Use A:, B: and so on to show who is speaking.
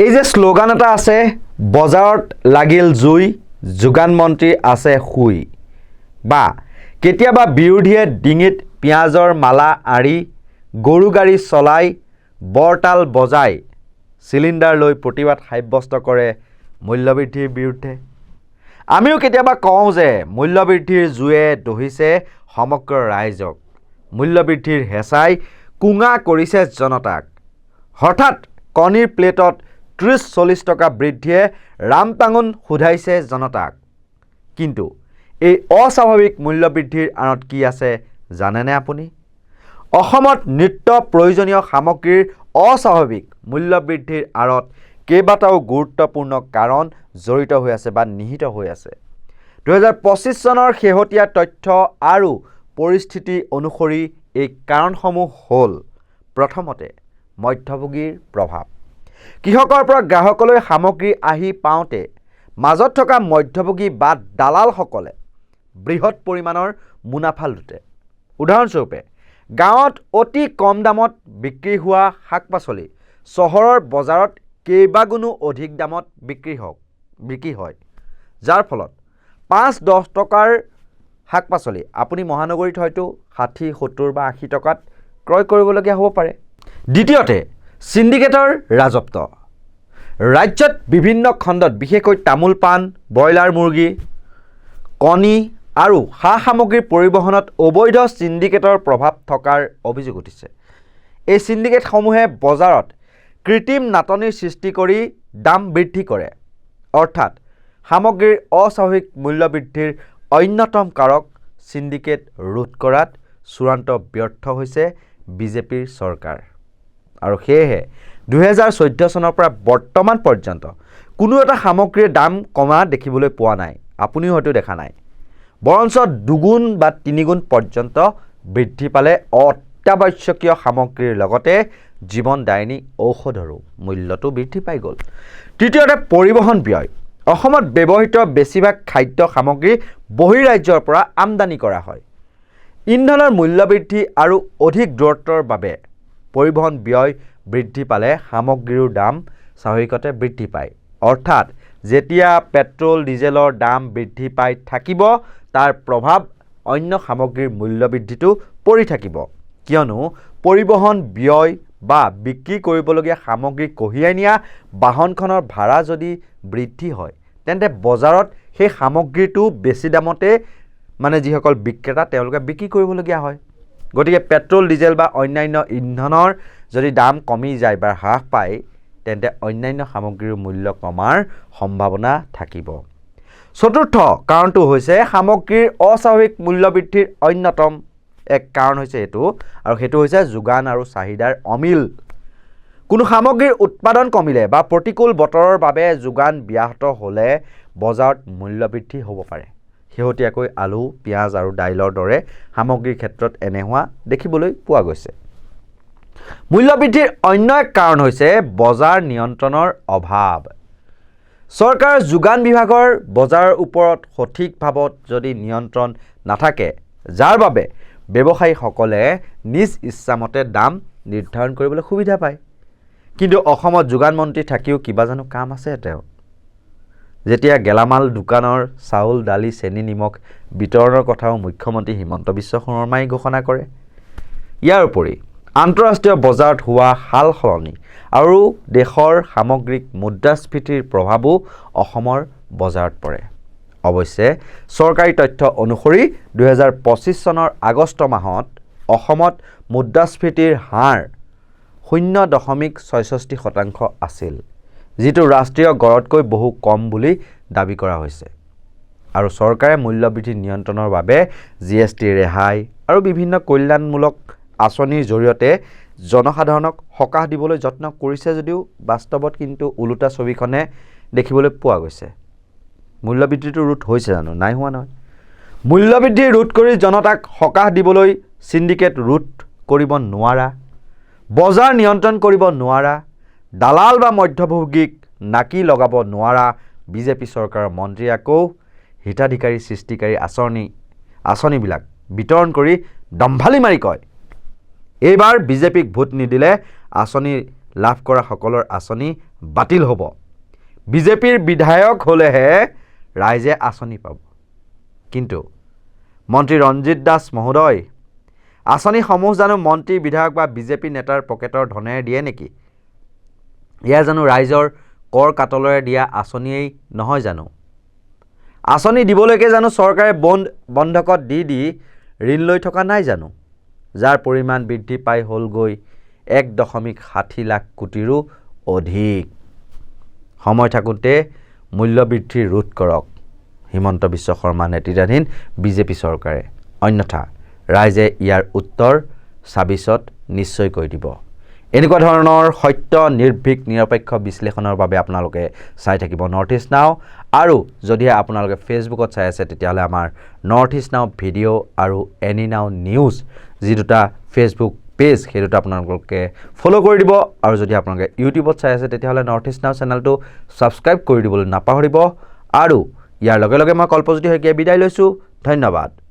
A: এই যে শ্লোগান এটা আছে, বজাৰত লাগিল জুই, যোগান মন্ত্ৰী আছে শুই, বা কেতিয়াবা বিৰোধীয়ে ডিঙিত পিঁয়াজৰ মালা আৰি গৰু গাড়ী চলাই বৰতাল বজাই চিলিণ্ডাৰ লৈ প্ৰতিবাদ সাব্যস্ত কৰে মূল্যবৃদ্ধিৰ বিৰুদ্ধে। আমিও কেতিয়াবা কওঁ যে মূল্যবৃদ্ধিৰ জুয়ে দহিছে সমগ্ৰ ৰাইজক, মূল্যবৃদ্ধিৰ হেঁচাই কুঙা কৰিছে জনতাক। হঠাৎ কণীৰ প্লেটত 30-40 টকা বৃদ্ধিয়ে ৰামটাঙোন সোধাইছে জনতাক। কিন্তু এই অস্বাভাৱিক মূল্যবৃদ্ধিৰ আঁৰত কি আছে জানেনে আপুনি? অসমত নিত্য প্ৰয়োজনীয় সামগ্ৰীৰ অস্বাভাৱিক মূল্যবৃদ্ধিৰ আঁৰত কেইবাটাও গুৰুত্বপূৰ্ণ কাৰণ জড়িত হৈ আছে বা নিহিত হৈ আছে। 2025 চনৰ শেহতীয়া তথ্য আৰু পৰিস্থিতি অনুসৰি এই কাৰণসমূহ হ'ল: প্ৰথমতে, মধ্যভোগীৰ প্ৰভাৱ। কৃষকৰ পৰা গ্ৰাহকলৈ সামগ্ৰী আহি পাওঁতে মাজত থকা মধ্যভোগী বা দালালসকলে বৃহৎ পৰিমাণৰ মুনাফা লুটে। উদাহৰণস্বৰূপে, গাঁৱত অতি কম দামত বিক্ৰী হোৱা শাক পাচলি চহৰৰ বজাৰত কেইবাগুণো অধিক দামত বিক্ৰী হয়, যাৰ ফলত 5-10 টকাৰ শাক পাচলি আপুনি মহানগৰীত হয়তো 60, 70 বা 80 টকাত ক্ৰয় কৰিবলগীয়া হ'ব পাৰে। দ্বিতীয়তে, চিণ্ডিকেটৰ ৰাজত্ব। ৰাজ্যত বিভিন্ন খণ্ডত বিশেষকৈ তামোল পাণ, ব্ৰইলাৰ মুৰ্গী, কণী আৰু সা সামগ্ৰীৰ পৰিবহণত অবৈধ চিণ্ডিকেটৰ প্ৰভাৱ থকাৰ অভিযোগ উঠিছে। এই চিণ্ডিকেটসমূহে বজাৰত কৃত্ৰিম নাটনিৰ সৃষ্টি কৰি দাম বৃদ্ধি কৰে। অৰ্থাৎ সামগ্ৰীৰ অস্বাভাৱিক মূল্যবৃদ্ধিৰ অন্যতম কাৰক চিণ্ডিকেট ৰোধ কৰাত চূড়ান্ত ব্যৰ্থ হৈছে বিজেপিৰ চৰকাৰ। আৰু সেয়েহে 2014 চনৰ পৰা বৰ্তমান পৰ্যন্ত কোনো এটা সামগ্ৰীৰ দাম কমা দেখিবলৈ পোৱা নাই। আপুনিও হয়তো দেখা নাই। বৰঞ্চ 2 বা 3 পৰ্যন্ত বৃদ্ধি পালে অত্যাৱশ্যকীয় সামগ্ৰীৰ লগতে জীৱনদায়িনী ঔষধৰো মূল্যটো বৃদ্ধি পাই গ'ল। তৃতীয়তে, পৰিবহণ ব্যয়। অসমত ব্যৱহৃত বেছিভাগ খাদ্য সামগ্ৰী বহিৰাজ্যৰ পৰা আমদানি কৰা হয়। ইন্ধনৰ মূল্যবৃদ্ধি আৰু অধিক দূৰত্বৰ বাবে পৰিবহণ ব্যয় বৃদ্ধি পালে সামগ্ৰীৰ দাম স্বাভাৱিকতে বৃদ্ধি পায়। অৰ্থাৎ যেতিয়া পেট্ৰল ডিজেলৰ দাম বৃদ্ধি পাই থাকিব, তাৰ প্ৰভাৱ অন্য সামগ্ৰীৰ মূল্যবৃদ্ধিটো পৰি থাকিব। কিয়নো পৰিবহণ ব্যয় বা বিক্ৰী কৰিবলগীয়া সামগ্ৰী কঢ়িয়াই নিয়া বাহনখনৰ ভাড়া যদি বৃদ্ধি হয়, তেন্তে বজাৰত সেই সামগ্ৰীটো বেছি দামতে যিসকল বিক্ৰেতা তেওঁলোকে বিক্ৰী কৰিবলগীয়া হয়। গতিকে পেট্ৰল ডিজেল বা অন্যান্য ইন্ধনৰ যদি দাম কমি যায় বা হ্ৰাস পায়, তেন্তে অন্যান্য সামগ্ৰীৰ মূল্য কমাৰ সম্ভাৱনা থাকিব। চতুৰ্থ কাৰণটো হৈছে সামগ্ৰীৰ অস্বাভাৱিক মূল্যবৃদ্ধিৰ অন্যতম এক কাৰণ হৈছে এইটো, আৰু সেইটো হৈছে যোগান আৰু চাহিদাৰ অমিল। কোনো সামগ্ৰীৰ উৎপাদন কমিলে বা প্ৰতিকূল বতৰৰ বাবে যোগান ব্যাহত হ'লে বজাৰত মূল্যবৃদ্ধি হ'ব পাৰে। শেহতীয়াকৈ আলু, পিঁয়াজ আৰু দাইলৰ দৰে সামগ্ৰীৰ ক্ষেত্ৰত এনে হোৱা দেখিবলৈ পোৱা গৈছে। মূল্যবৃদ্ধিৰ অন্য এক কাৰণ হৈছে বজাৰ নিয়ন্ত্ৰণৰ অভাৱ। চৰকাৰৰ যোগান বিভাগৰ বজাৰৰ ওপৰত সঠিকভাৱত যদি নিয়ন্ত্ৰণ নাথাকে, যাৰ বাবে ব্যৱসায়ীসকলে নিজ ইচ্ছামতে দাম নিৰ্ধাৰণ কৰিবলৈ সুবিধা পায়। কিন্তু অসমত যোগান মন্ত্ৰী থাকিও কিবা জানো কাম আছে তেওঁ? যেতিয়া গেলামাল দোকানৰ চাউল, দালি, চেনি, নিমখ বিতৰণৰ কথাও মুখ্যমন্ত্ৰী হিমন্ত বিশ্ব শৰ্মাই ঘোষণা কৰে। ইয়াৰ উপৰি আন্তঃৰাষ্ট্ৰীয় বজাৰত হোৱা সাল সলনি আৰু দেশৰ সামগ্ৰিক মুদ্ৰাস্ফীতিৰ প্ৰভাৱো অসমৰ বজাৰত পৰে। অৱশ্যে চৰকাৰী তথ্য অনুসৰি 2025 চনৰ আগষ্ট মাহত অসমত মুদ্ৰাস্ফীতিৰ হাৰ 0.66% আছিল, যিটো ৰাষ্ট্ৰীয় গড়তকৈ বহু কম বুলি দাবী কৰা হৈছে। আৰু চৰকাৰে মূল্যবৃদ্ধি নিয়ন্ত্ৰণৰ বাবে GST ৰেহাই আৰু বিভিন্ন কল্যাণমূলক আঁচনিৰ জৰিয়তে জনসাধাৰণক সকাহ দিবলৈ যত্ন কৰিছে যদিও বাস্তৱত কিন্তু ওলোটা ছবিখনে দেখিবলৈ পোৱা গৈছে। মূল্যবৃদ্ধিটো ৰোধ হৈছে জানো? নাই হোৱা নহয়। মূল্যবৃদ্ধি ৰোধ কৰি জনতাক সকাহ দিবলৈ চিণ্ডিকেট ৰোধ কৰিব নোৱাৰা, বজাৰ নিয়ন্ত্ৰণ কৰিব নোৱাৰা, দালাল বা মধ্যভোগীক নাকি লগাব নোৱাৰা বিজেপি চৰকাৰৰ মন্ত্ৰী আকৌ হিতাধিকাৰী সৃষ্টিকাৰী আঁচনিবিলাক বিতৰণ কৰি দম্ভালি মাৰি কয়, এইবাৰ বিজেপিক ভোট নিদিলে আঁচনি লাভ কৰা সকলৰ আঁচনি বাতিল হ'ব। বিজেপিৰ বিধায়ক হ'লেহে ৰাইজে আঁচনি পাব। কিন্তু মন্ত্ৰী ৰঞ্জিত দাস মহোদয়, আঁচনিসমূহ জানো মন্ত্ৰী বিধায়ক বা বিজেপি নেতাৰ পকেটৰ ধনেৰে দিয়ে নেকি? এয়া জানো ৰাইজৰ কৰ কাটলেৰে দিয়া আঁচনিয়েই নহয় জানো? আঁচনি দিবলৈকে জানো চৰকাৰে বন্ধকত দি ঋণ লৈ থকা নাই জানো? যাৰ পৰিমাণ বৃদ্ধি পাই হ'লগৈ 1.60 লাখ কোটিৰো অধিক। সময় থাকোঁতে মূল্যবৃদ্ধি ৰোধ কৰক হিমন্ত বিশ্ব শৰ্মা নেতৃত্বাধীন বিজেপি চৰকাৰে, অন্যথা ৰাইজে ইয়াৰ উত্তৰ ২৬ত নিশ্চয়কৈ দিব। এনেকুৱা ধৰণৰ সত্য, নিৰ্ভীক, নিৰপেক্ষ বিশ্লেষণৰ বাবে আপোনালোকে চাই থাকিব নৰ্থ ইষ্ট নাও। আৰু যদিহে আপোনালোকে ফেচবুকত চাই আছে তেতিয়াহ'লে আমাৰ নৰ্থ ইষ্ট নাও ভিডিঅ' আৰু এনি নাও নিউজ যি দুটা ফেচবুক পেজ সেই দুটা আপোনালোকে ফ'ল' কৰি দিব। আৰু যদি আপোনালোকে ইউটিউবত চাই আছে তেতিয়াহ'লে নৰ্থ ইষ্ট নাও চেনেলটো ছাবস্ক্ৰাইব কৰি দিবলৈ নাপাহৰিব। আৰু ইয়াৰ লগে লগে মই কল্পজ্যোতি শইকীয়াই বিদায় লৈছোঁ। ধন্যবাদ।